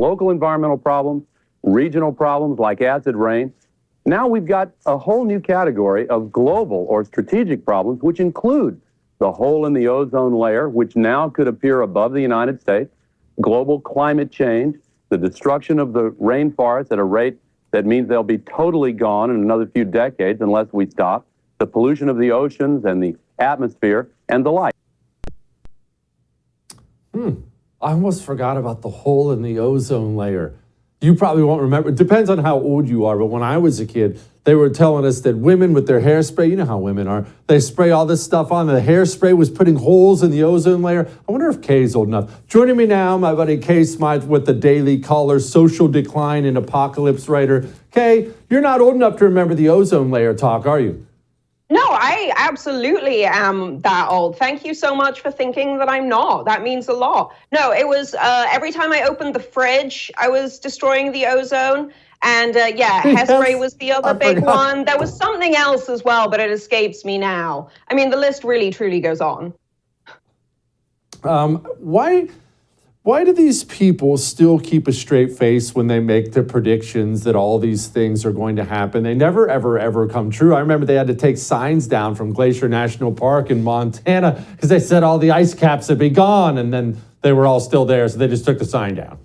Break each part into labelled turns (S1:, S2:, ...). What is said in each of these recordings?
S1: local environmental problems, regional problems like acid rain. Now we've got a whole new category of global or strategic problems, which include the hole in the ozone layer, which now could appear above the United States, global climate change, the destruction of the rainforests at a rate that means they'll be totally gone in another few decades unless we stop, the pollution of the oceans and the atmosphere, and the like.
S2: I almost forgot about the hole in the ozone layer. You probably won't remember. It depends on how old you are, but when I was a kid, they were telling us that women with their hairspray, you know how women are, they spray all this stuff on. The hairspray was putting holes in the ozone layer. I wonder if Kay's old enough. Joining me now, my buddy Kay Smythe with the Daily Caller, social decline and apocalypse writer. Kay, you're not old enough to remember the ozone layer talk, are you?
S3: No, I absolutely am that old. Thank you so much for thinking that I'm not. That means a lot. No, it was every time I opened the fridge, I was destroying the ozone. And hairspray was the other big one. There was something else as well, but it escapes me now. I mean, the list really, truly goes on.
S2: Why do these people still keep a straight face when they make the predictions that all these things are going to happen? They never, ever, ever come true. I remember they had to take signs down from Glacier National Park in Montana because they said all the ice caps would be gone, and then they were all still there, so they just took the sign down.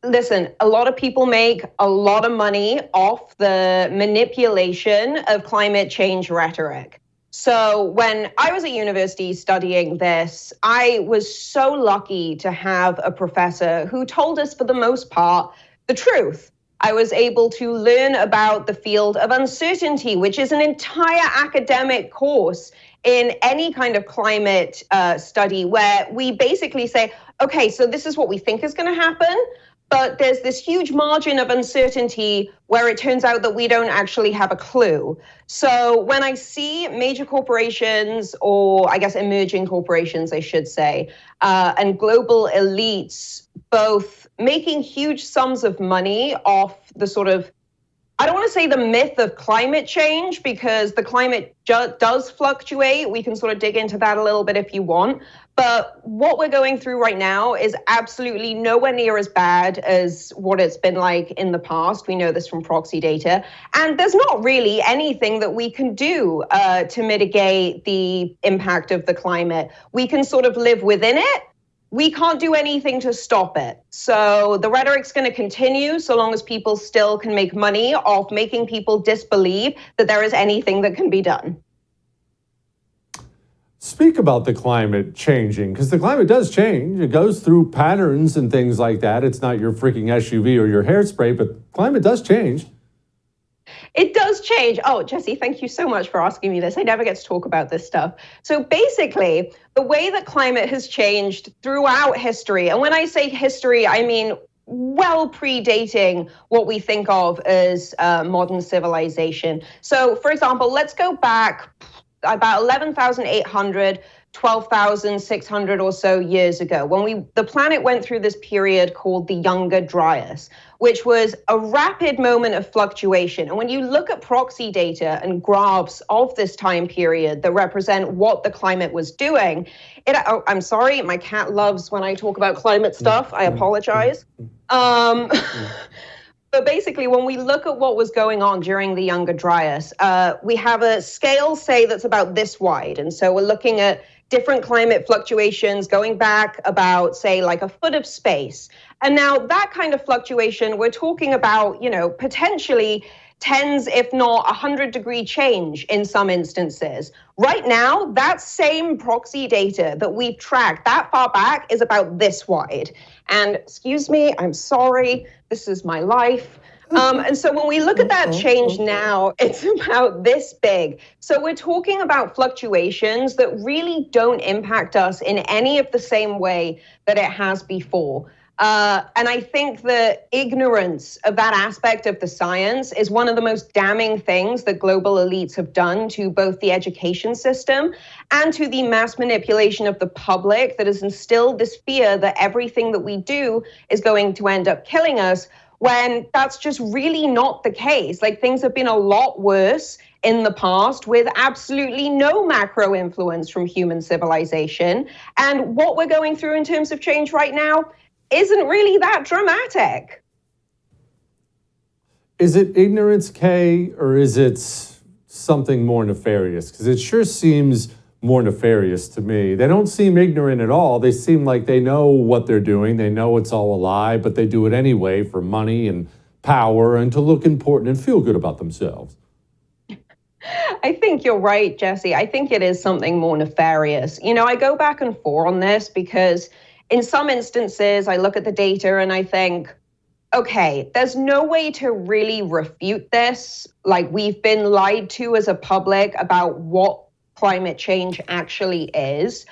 S3: Listen, a lot of people make a lot of money off the manipulation of climate change rhetoric. So when I was at university studying this, I was so lucky to have a professor who told us, for the most part, the truth. I was able to learn about the field of uncertainty, which is an entire academic course in any kind of climate study, where we basically say, okay, so this is what we think is going to happen. But there's this huge margin of uncertainty where it turns out that we don't actually have a clue. So when I see major corporations, or I guess emerging corporations, I should say, and global elites both making huge sums of money off the sort of, I don't want to say the myth of climate change, because the climate does fluctuate. We can sort of dig into that a little bit if you want. But what we're going through right now is absolutely nowhere near as bad as what it's been like in the past. We know this from proxy data. And there's not really anything that we can do to mitigate the impact of the climate. We can sort of live within it. We can't do anything to stop it. So the rhetoric's going to continue so long as people still can make money off making people disbelieve that there is anything that can be done.
S2: Speak about the climate changing, because the climate does change. It goes through patterns and things like that. It's not your freaking SUV or your hairspray, but climate does change.
S3: It does change. Oh, Jesse, thank you so much for asking me this. I never get to talk about this stuff. So basically, the way that climate has changed throughout history, and when I say history, I mean well predating what we think of as modern civilization. So, for example, let's go back about 11,800, 12,600 or so years ago, when the planet went through this period called the Younger Dryas, which was a rapid moment of fluctuation. And when you look at proxy data and graphs of this time period that represent what the climate was doing, I'm sorry, my cat loves when I talk about climate stuff. I apologize. But basically, when we look at what was going on during the Younger Dryas, we have a scale, say, that's about this wide. And so we're looking at different climate fluctuations going back about, say, like a foot of space. And now that kind of fluctuation, we're talking about, potentially tens, if not 100-degree change in some instances. Right now, that same proxy data that we've tracked that far back is about this wide. And excuse me, I'm sorry, this is my life. And so when we look at that change now, it's about this big. So we're talking about fluctuations that really don't impact us in any of the same way that it has before. And I think the ignorance of that aspect of the science is one of the most damning things that global elites have done to both the education system and to the mass manipulation of the public that has instilled this fear that everything that we do is going to end up killing us, when that's just really not the case. Like, things have been a lot worse in the past with absolutely no macro influence from human civilization. And what we're going through in terms of change right now, isn't really that dramatic.
S2: Is it ignorance, Kay, or is it something more nefarious? Because it sure seems more nefarious to me. They don't seem ignorant at all. They seem like they know what they're doing. They know it's all a lie, but they do it anyway for money and power and to look important and feel good about themselves.
S3: I think you're right, Jesse. I think it is something more nefarious. I go back and forth on this because in some instances, I look at the data and I think, okay, there's no way to really refute this. Like, we've been lied to as a public about what climate change actually is.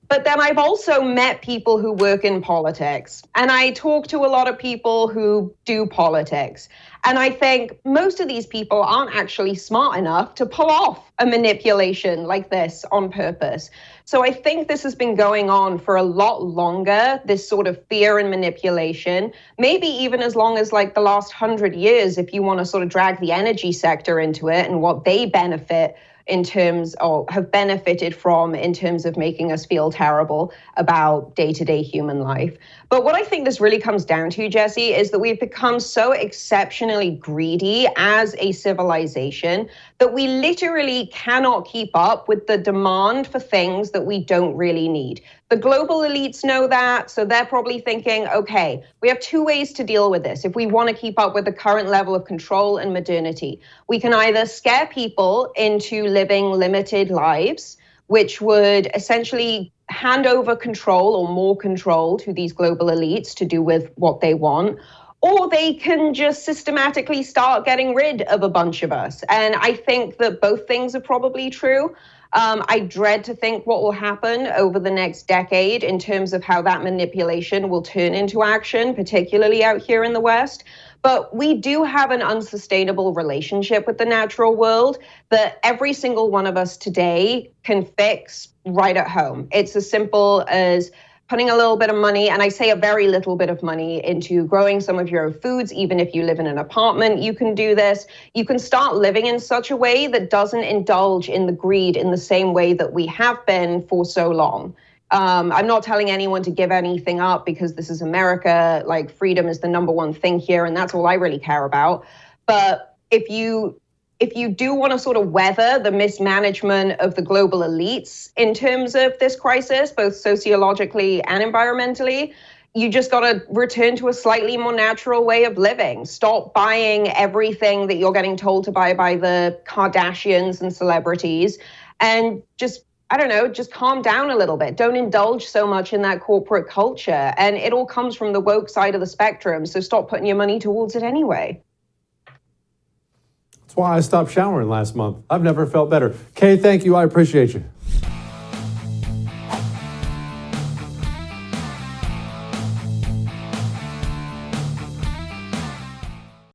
S3: But then I've also met people who work in politics, and I talk to a lot of people who do politics. And I think most of these people aren't actually smart enough to pull off a manipulation like this on purpose. So I think this has been going on for a lot longer, this sort of fear and manipulation, maybe even as long as like the last 100 years, if you want to sort of drag the energy sector into it and what they benefit in terms of have benefited from in terms of making us feel terrible about day-to-day human life. But what I think this really comes down to, Jesse, is that we've become so exceptionally greedy as a civilization that we literally cannot keep up with the demand for things that we don't really need. The global elites know that, so they're probably thinking, okay, we have two ways to deal with this. If we want to keep up with the current level of control and modernity, we can either scare people into living limited lives, which would essentially hand over control or more control to these global elites to do with what they want, or they can just systematically start getting rid of a bunch of us. And I think that both things are probably true. I dread to think what will happen over the next decade in terms of how that manipulation will turn into action, particularly out here in the West. But we do have an unsustainable relationship with the natural world that every single one of us today can fix right at home. It's as simple as putting a little bit of money, and I say a very little bit of money, into growing some of your own foods. Even if you live in an apartment, you can do this. You can start living in such a way that doesn't indulge in the greed in the same way that we have been for so long. I'm not telling anyone to give anything up because this is America. Like, freedom is the number one thing here, and that's all I really care about. But if you do want to sort of weather the mismanagement of the global elites in terms of this crisis, both sociologically and environmentally, you just got to return to a slightly more natural way of living. Stop buying everything that you're getting told to buy by the Kardashians and celebrities, and just calm down a little bit. Don't indulge so much in that corporate culture. And it all comes from the woke side of the spectrum, so stop putting your money towards it anyway.
S2: That's why I stopped showering last month. I've never felt better. Kay, thank you. I appreciate you.